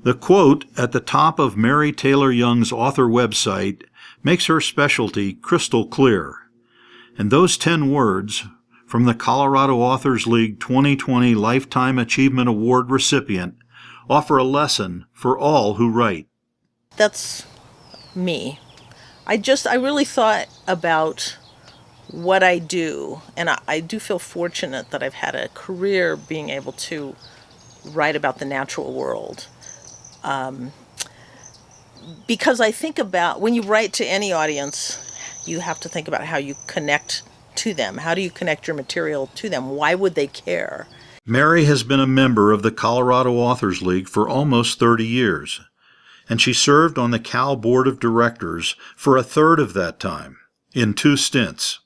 The quote at the top of Mary Taylor Young's author website makes her specialty crystal clear. And those 10 words from the Colorado Authors League 2020 Lifetime Achievement Award recipient offer a lesson for all who write. That's me. I really thought about what I do, and I do feel fortunate that I've had a career being able to write about the natural world. Because I think about, when you write to any audience, you have to think about how you connect to them. How do you connect your material to them? Why would they care? Mary has been a member of the Colorado Authors League for almost 30 years, and she served on the Cal Board of Directors for a third of that time, in 2 stints.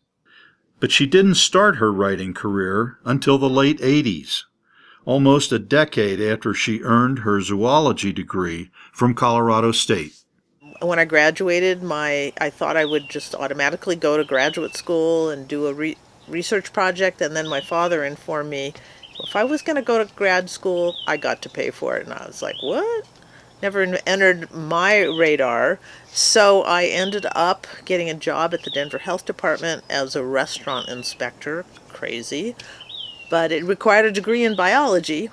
But she didn't start her writing career until the late 80s, almost a decade after she earned her zoology degree from Colorado State. When I graduated, I thought I would just automatically go to graduate school and do a research project, and then my father informed me if I was going to go to grad school, I got to pay for it. And I was like, what? Never entered my radar. So I ended up getting a job at the Denver Health Department as a restaurant inspector. Crazy. But it required a degree in biology,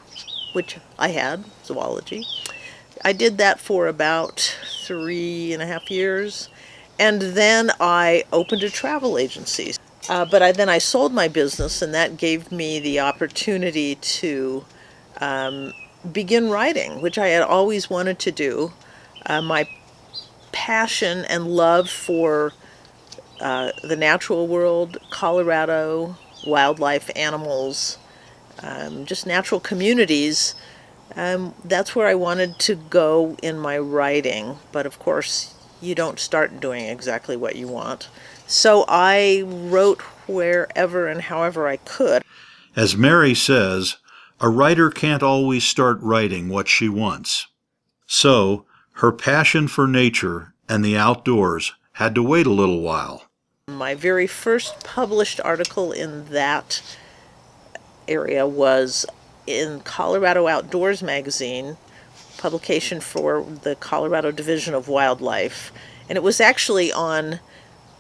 which I had, zoology. I did that for about 3.5 years. And then I opened a travel agency. But then I sold my business, and that gave me the opportunity to begin writing, which I had always wanted to do. My passion and love for the natural world, Colorado, wildlife, animals, just natural communities, that's where I wanted to go in my writing. But of course, you don't start doing exactly what you want. So I wrote wherever and however I could. As Mary says, a writer can't always start writing what she wants. So, her passion for nature and the outdoors had to wait a little while. My very first published article in that area was in Colorado Outdoors magazine, publication for the Colorado Division of Wildlife. And it was actually on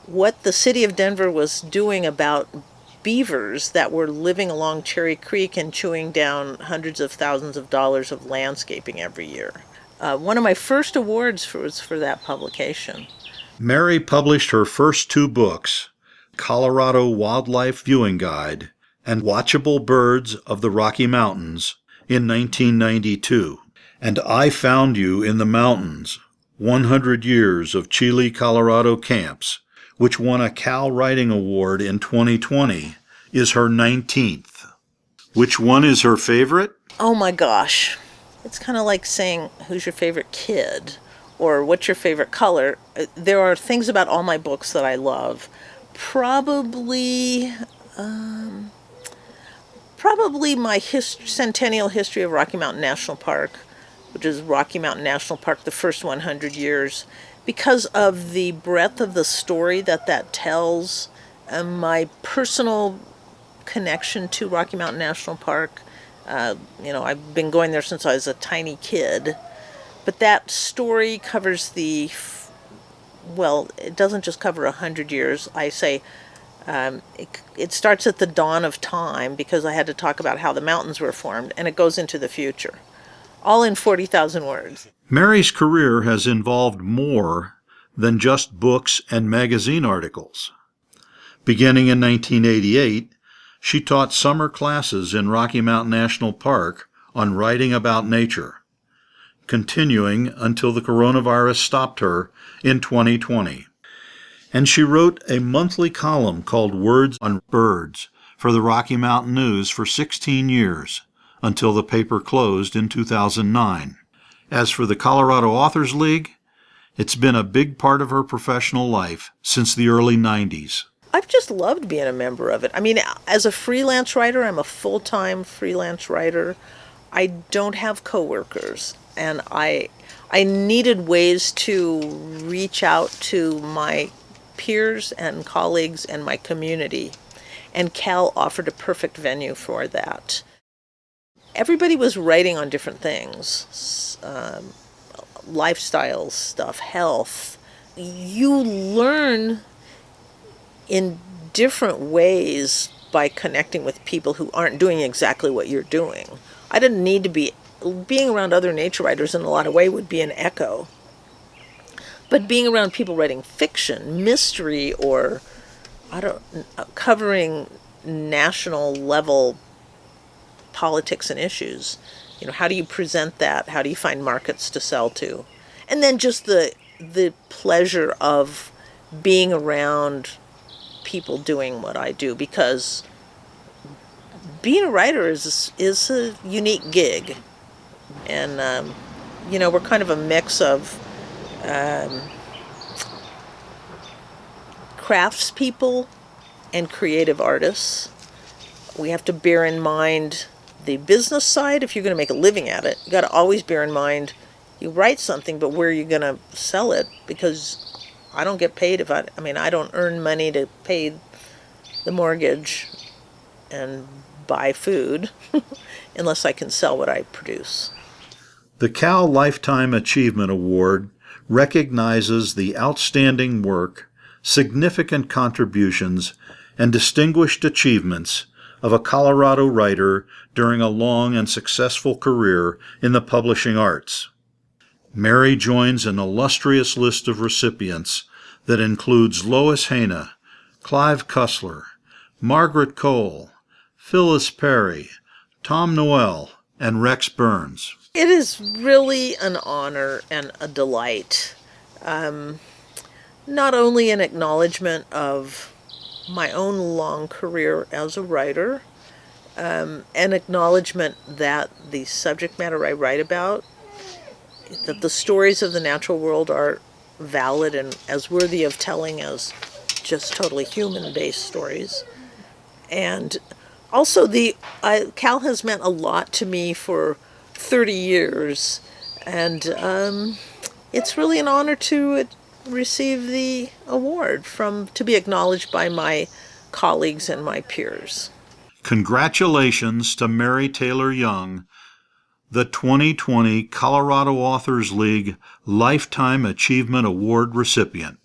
what the city of Denver was doing about beavers that were living along Cherry Creek and chewing down hundreds of thousands of dollars of landscaping every year. One of my first awards was for that publication. Mary published her first 2 books, Colorado Wildlife Viewing Guide and Watchable Birds of the Rocky Mountains, in 1992. And I Found You in the Mountains, 100 Years of Chile, Colorado Camps, which won a Cal Writing Award in 2020, is her 19th. Which one is her favorite? Oh my gosh. It's kind of like saying, who's your favorite kid? Or what's your favorite color? There are things about all my books that I love. Probably my centennial history of Rocky Mountain National Park, which is Rocky Mountain National Park, the first 100 years. Because of the breadth of the story that tells, my personal connection to Rocky Mountain National Park. I've been going there since I was a tiny kid. But that story covers it doesn't just cover 100 years. I say it starts at the dawn of time, because I had to talk about how the mountains were formed, and it goes into the future. All in 40,000 words. Mary's career has involved more than just books and magazine articles. Beginning in 1988, she taught summer classes in Rocky Mountain National Park on writing about nature, continuing until the coronavirus stopped her in 2020. And she wrote a monthly column called Words on Birds for the Rocky Mountain News for 16 years, until the paper closed in 2009. As for the Colorado Authors League, it's been a big part of her professional life since the early 90s. I've just loved being a member of it. I mean, as a freelance writer, I'm a full-time freelance writer. I don't have coworkers, and I needed ways to reach out to my peers and colleagues and my community, and Cal offered a perfect venue for that. everybody was writing on different things, lifestyle stuff, health. You learn in different ways by connecting with people who aren't doing exactly what you're doing. I didn't need to be, being around other nature writers in a lot of ways would be an echo. But being around people writing fiction, mystery, or covering national level politics and issues, how do you present that? How do you find markets to sell to? And then just the pleasure of being around people doing what I do, because being a writer is a unique gig, and we're kind of a mix of craftspeople and creative artists. We have to bear in mind the business side. If you're going to make a living at it, you got to always bear in mind you write something, but where are you going to sell it? Because I don't get paid if I don't earn money to pay the mortgage and buy food unless I can sell what I produce. The Cal Lifetime Achievement Award recognizes the outstanding work, significant contributions, and distinguished achievements of a Colorado writer during a long and successful career in the publishing arts. Mary joins an illustrious list of recipients that includes Lois Hana, Clive Cussler, Margaret Cole, Phyllis Perry, Tom Noel, and Rex Burns. It is really an honor and a delight. Not only an acknowledgement of my own long career as a writer, an acknowledgement that the subject matter I write about, that the stories of the natural world are valid and as worthy of telling as just totally human-based stories. And also, Cal has meant a lot to me for 30 years, and it's really an honor to receive the award, to be acknowledged by my colleagues and my peers. Congratulations to Mary Taylor Young, the 2020 Colorado Authors League Lifetime Achievement Award recipient.